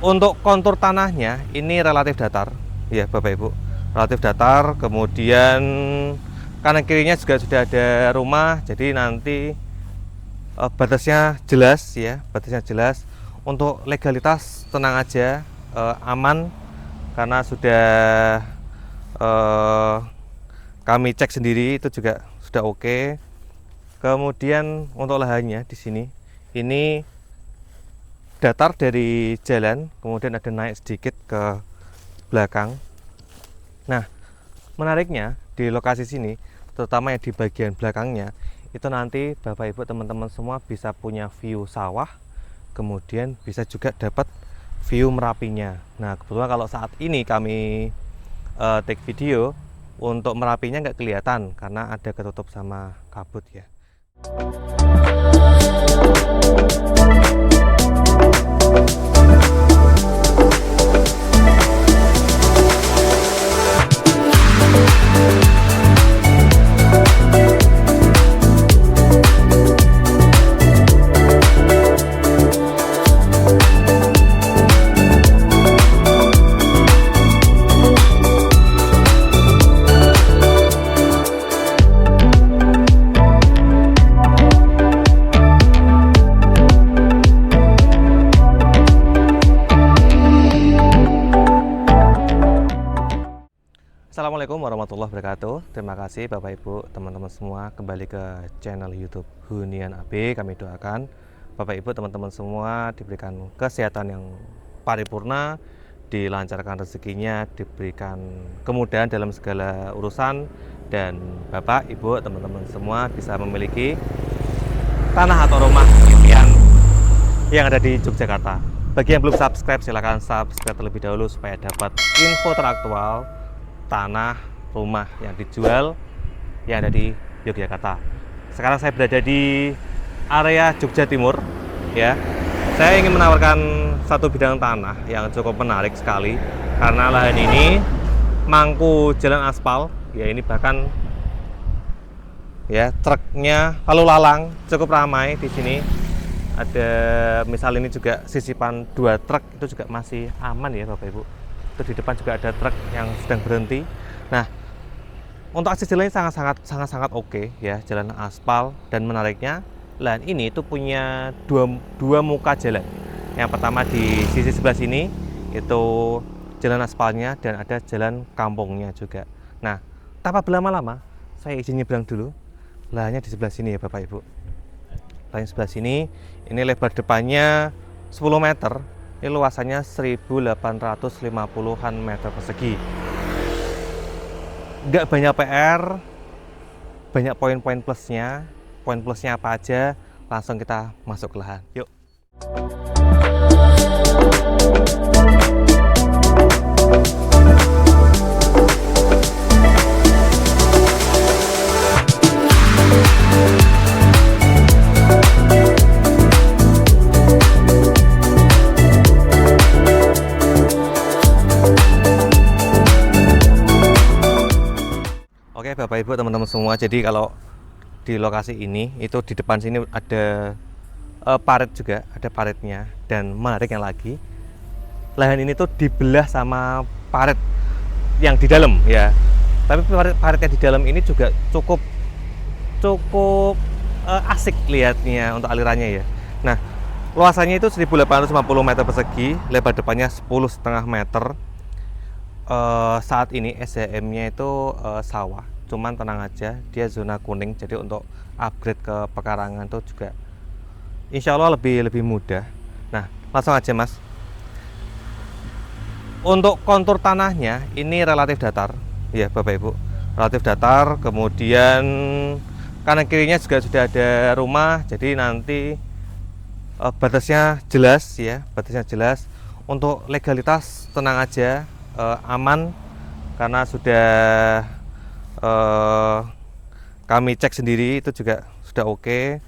Untuk kontur tanahnya ini relatif datar, ya Bapak Ibu, relatif datar. Kemudian kanan kirinya juga sudah ada rumah, jadi nanti batasnya jelas ya, batasnya jelas. Untuk legalitas tenang aja, aman karena sudah kami cek sendiri, itu juga sudah oke. Kemudian untuk lahannya di sini ini datar dari jalan, kemudian ada naik sedikit ke belakang. Nah, menariknya di lokasi sini, terutama yang di bagian belakangnya, itu nanti Bapak Ibu teman-teman semua bisa punya view sawah, kemudian bisa juga dapat view Merapinya. Nah, kebetulan kalau saat ini kami take video, untuk Merapinya nggak kelihatan karena ada ketutup sama kabut ya. Assalamualaikum warahmatullahi wabarakatuh. Terima kasih Bapak Ibu teman-teman semua kembali ke channel YouTube Hunian AB. Kami doakan Bapak Ibu teman-teman semua diberikan kesehatan yang paripurna, dilancarkan rezekinya, diberikan kemudahan dalam segala urusan, dan Bapak Ibu teman-teman semua bisa memiliki tanah atau rumah impian yang ada di Yogyakarta. Bagi yang belum subscribe, silahkan subscribe terlebih dahulu supaya dapat info teraktual tanah rumah yang dijual yang ada di Yogyakarta. Sekarang saya berada di area Jogja Timur ya. Saya ingin menawarkan satu bidang tanah yang cukup menarik sekali karena lahan ini mangku jalan aspal ya. Ini bahkan ya truknya lalu lalang cukup ramai di sini. Ada misal ini juga sisipan 2 truk, itu juga masih aman ya Bapak Ibu. Di depan juga ada truk yang sedang berhenti. Nah, untuk akses jalannya sangat oke ya, jalan aspal. Dan menariknya lahan ini itu punya dua muka jalan. Yang pertama di sisi sebelah sini itu jalan aspalnya dan ada jalan kampungnya juga. Nah, tanpa berlama-lama saya izin nyebrang dulu. Lahannya di sebelah sini ya Bapak Ibu. Lahan sebelah sini ini lebar depannya 10 meter. Ini luasannya 1850-an meter persegi. Nggak banyak PR, banyak poin-poin plusnya. Poin plusnya apa aja? Langsung kita masuk ke lahan. Yuk. Oke Bapak Ibu teman-teman semua, jadi kalau di lokasi ini itu di depan sini ada parit juga, ada paritnya. Dan menariknya lagi, lahan ini tuh dibelah sama parit yang di dalam ya. Tapi parit yang di dalam ini juga cukup asik lihatnya untuk alirannya ya. Nah, luasannya itu 1850 meter persegi, lebar depannya 10,5 meter. Saat ini SDM-nya itu sawah, cuman tenang aja, dia zona kuning, jadi untuk upgrade ke pekarangan itu juga insya Allah lebih mudah. Nah, langsung aja Mas. Untuk kontur tanahnya ini relatif datar ya Bapak Ibu, relatif datar. Kemudian kanan kirinya juga sudah ada rumah, jadi nanti batasnya jelas ya, batasnya jelas. Untuk legalitas tenang aja, aman karena sudah kami cek sendiri, itu juga sudah oke.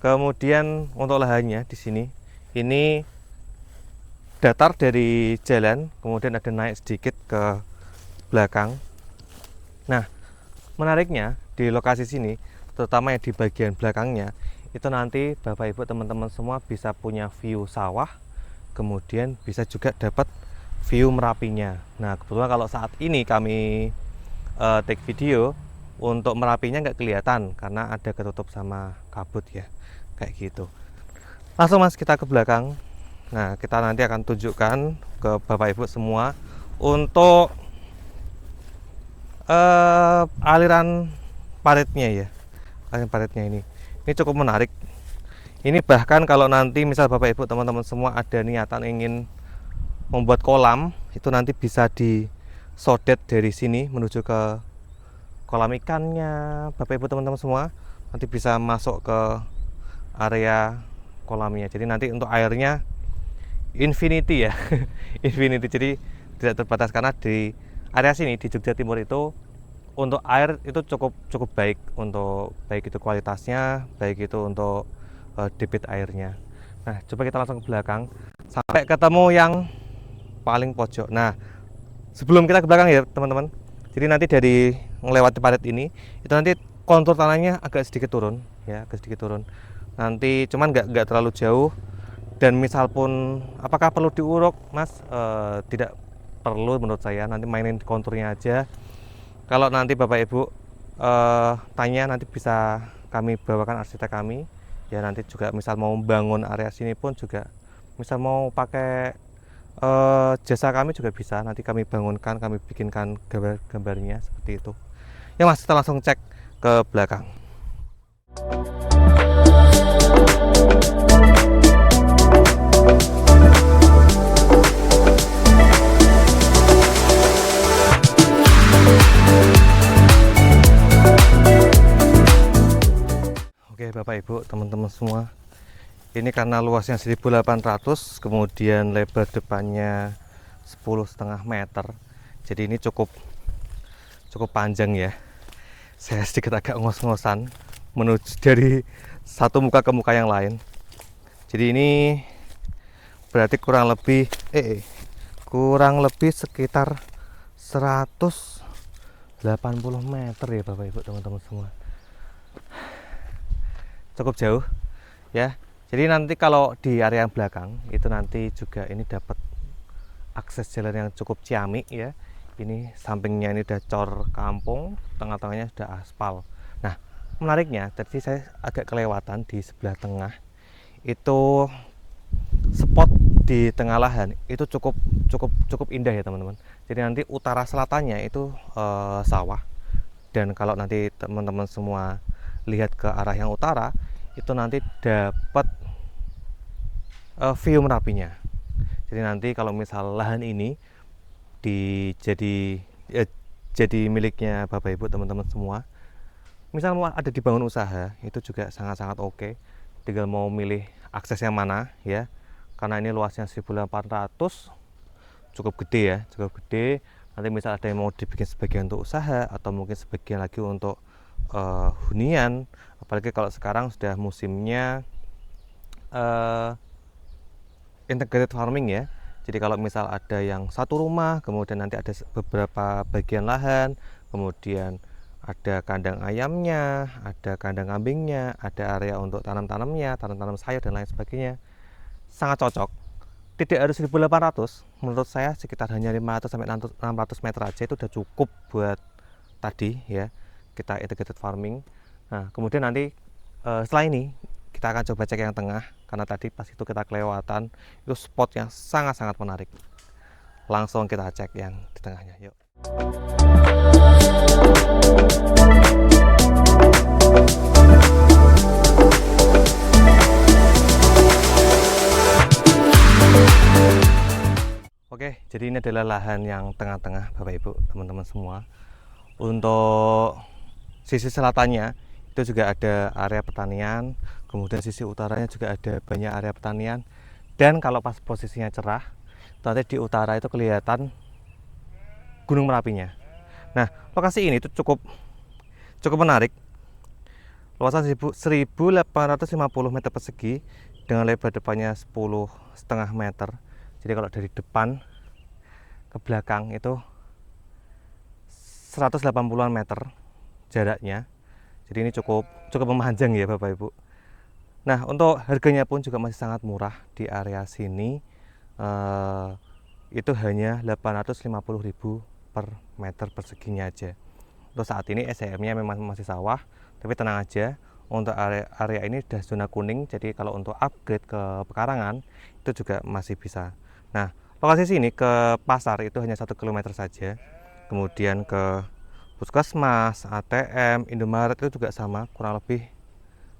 Kemudian untuk lahannya di sini ini datar dari jalan, kemudian ada naik sedikit ke belakang. Nah, menariknya di lokasi sini, terutama yang di bagian belakangnya, itu nanti Bapak Ibu teman-teman semua bisa punya view sawah, kemudian bisa juga dapat view Merapinya. Nah, kebetulan kalau saat ini kami take video, untuk Merapinya nggak kelihatan karena ada ketutup sama kabut ya, kayak gitu. Langsung Mas kita ke belakang. Nah, kita nanti akan tunjukkan ke Bapak Ibu semua untuk aliran paritnya ya. Aliran paritnya ini cukup menarik. Ini bahkan kalau nanti misal Bapak Ibu teman-teman semua ada niatan ingin membuat kolam, itu nanti bisa disodet dari sini menuju ke kolam ikannya. Bapak Ibu teman-teman semua nanti bisa masuk ke area kolamnya. Jadi nanti untuk airnya infinity ya. Infinity, jadi tidak terbatas, karena di area sini di Jogja Timur itu untuk air itu cukup baik, untuk baik itu kualitasnya, baik itu untuk debit airnya. Nah, coba kita langsung ke belakang sampai ketemu yang paling pojok. Nah, sebelum kita ke belakang ya teman-teman, jadi nanti dari melewati parit ini itu nanti kontur tanahnya agak sedikit turun ya, agak sedikit turun nanti, cuman nggak terlalu jauh. Dan misal pun apakah perlu diuruk Mas, tidak perlu menurut saya, nanti mainin konturnya aja. Kalau nanti Bapak Ibu tanya, nanti bisa kami bawakan arsitek kami ya. Nanti juga misal mau bangun area sini pun juga, misal mau pakai jasa kami juga bisa, nanti kami bangunkan, kami bikinkan gambar-gambarnya seperti itu ya Mas. Kita langsung cek ke belakang. Oke Bapak Ibu teman-teman semua, ini karena luasnya 1800, kemudian lebar depannya 10,5 meter, jadi ini cukup panjang ya. Saya sedikit agak ngos-ngosan menuju dari satu muka ke muka yang lain. Jadi ini berarti kurang lebih sekitar 180 meter ya Bapak Ibu teman-teman semua. Cukup jauh ya. Jadi nanti kalau di area yang belakang itu nanti juga ini dapat akses jalan yang cukup ciamik ya. Ini sampingnya ini udah cor kampung, tengah-tengahnya sudah aspal. Nah, menariknya tadi saya agak kelewatan di sebelah tengah itu spot di tengah lahan itu cukup indah ya teman-teman. Jadi nanti utara selatannya itu sawah, dan kalau nanti teman-teman semua lihat ke arah yang utara itu nanti dapat view Merapinya. Jadi nanti kalau misal lahan ini jadi miliknya Bapak Ibu teman-teman semua, misal mau ada dibangun usaha, itu juga sangat-sangat oke. Tinggal mau milih akses yang mana ya, karena ini luasnya 1800, cukup gede ya, cukup gede. Nanti misal ada yang mau dibikin sebagian untuk usaha atau mungkin sebagian lagi untuk hunian, apalagi kalau sekarang sudah musimnya integrated farming ya. Jadi kalau misal ada yang satu rumah, kemudian nanti ada beberapa bagian lahan, kemudian ada kandang ayamnya, ada kandang kambingnya, ada area untuk tanam-tanamnya, tanam-tanam sayur dan lain sebagainya, sangat cocok. Tidak harus 1800, menurut saya sekitar hanya 500 sampai 600 meter aja itu udah cukup buat tadi ya, kita integrated farming. Nah, kemudian nanti setelah ini kita akan coba cek yang tengah, karena tadi pas itu kita kelewatan, itu spot yang sangat-sangat menarik. Langsung kita cek yang di tengahnya, yuk. Oke, jadi ini adalah lahan yang tengah-tengah Bapak Ibu teman-teman semua. Untuk sisi selatannya itu juga ada area pertanian, kemudian sisi utaranya juga ada banyak area pertanian, dan kalau pas posisinya cerah nanti di utara itu kelihatan Gunung Merapinya. Nah, lokasi ini itu cukup menarik. Luasan 1850 meter persegi dengan lebar depannya 10,5 meter. Jadi kalau dari depan ke belakang itu 180-an meter jaraknya. Jadi ini cukup memanjang ya Bapak Ibu. Nah, untuk harganya pun juga masih sangat murah di area sini. eh, itu hanya 850.000 per meter perseginya aja. Untuk saat ini SCM-nya memang masih sawah, tapi tenang aja, untuk area ini sudah zona kuning, jadi kalau untuk upgrade ke pekarangan itu juga masih bisa. Nah, lokasi sini ke pasar itu hanya 1 km saja, kemudian ke Puskesmas, ATM, Indomaret itu juga sama, kurang lebih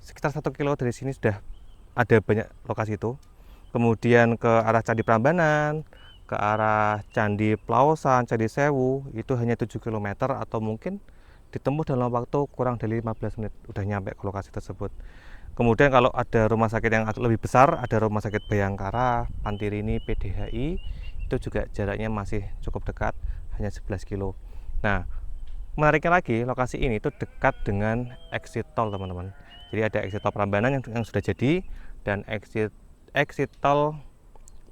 sekitar 1 km dari sini sudah ada banyak lokasi itu. Kemudian ke arah Candi Prambanan, ke arah Candi Plausan, Candi Sewu itu hanya 7 km atau mungkin ditempuh dalam waktu kurang dari 15 menit udah nyampe ke lokasi tersebut. Kemudian kalau ada rumah sakit yang lebih besar, ada Rumah Sakit Bayangkara, Pantirini, PDHI, itu juga jaraknya masih cukup dekat, hanya 11 kilo. Nah, menariknya lagi, lokasi ini itu dekat dengan exit tol, teman-teman. Jadi ada exit tol Prambanan yang sudah jadi, dan exit tol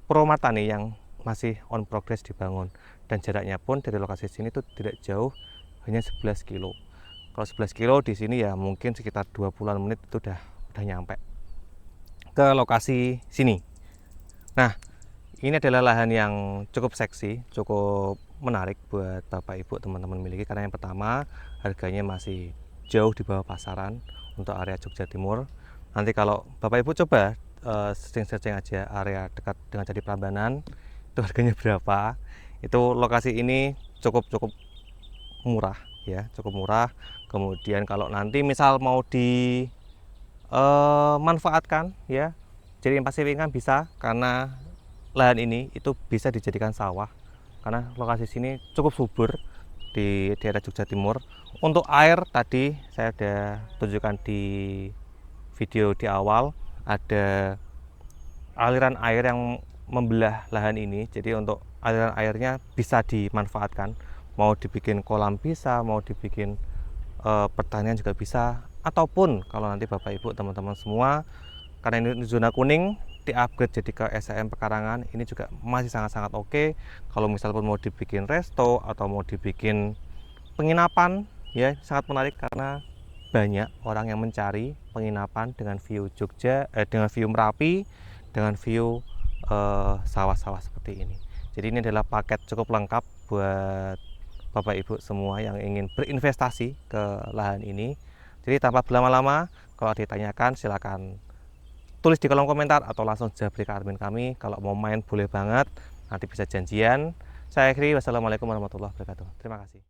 Purwomartani yang masih on progress dibangun, dan jaraknya pun dari lokasi sini itu tidak jauh, hanya 11 kilo. Kalau 11 kilo di sini ya mungkin sekitar 20-an menit itu udah nyampe ke lokasi sini. Nah, ini adalah lahan yang cukup seksi, cukup menarik buat Bapak Ibu teman-teman miliki, karena yang pertama harganya masih jauh di bawah pasaran untuk area Jogja Timur. Nanti kalau Bapak Ibu coba searching aja area dekat dengan Candi Prambanan itu harganya berapa. Itu lokasi ini cukup murah ya, cukup murah. Kemudian kalau nanti misal mau manfaatkan ya, jadi pasir kan bisa, karena lahan ini itu bisa dijadikan sawah karena lokasi sini cukup subur di daerah Jogja Timur. Untuk air tadi saya sudah tunjukkan di video di awal, ada aliran air yang membelah lahan ini, jadi untuk aliran airnya bisa dimanfaatkan, mau dibikin kolam bisa, mau dibikin pertanian juga bisa, ataupun kalau nanti Bapak Ibu teman-teman semua, karena ini zona kuning, di-upgrade jadi ke SCM pekarangan, ini juga masih sangat-sangat oke. Kalau misal pun mau dibikin resto atau mau dibikin penginapan ya, sangat menarik karena banyak orang yang mencari penginapan dengan view Jogja, dengan view Merapi, dengan view sawah-sawah seperti ini. Jadi ini adalah paket cukup lengkap buat Bapak Ibu semua yang ingin berinvestasi ke lahan ini. Jadi tanpa berlama-lama, kalau ditanyakan silakan tulis di kolom komentar atau langsung japri ke admin kami. Kalau mau main boleh banget, nanti bisa janjian. Saya akhiri, wassalamualaikum warahmatullahi wabarakatuh. Terima kasih.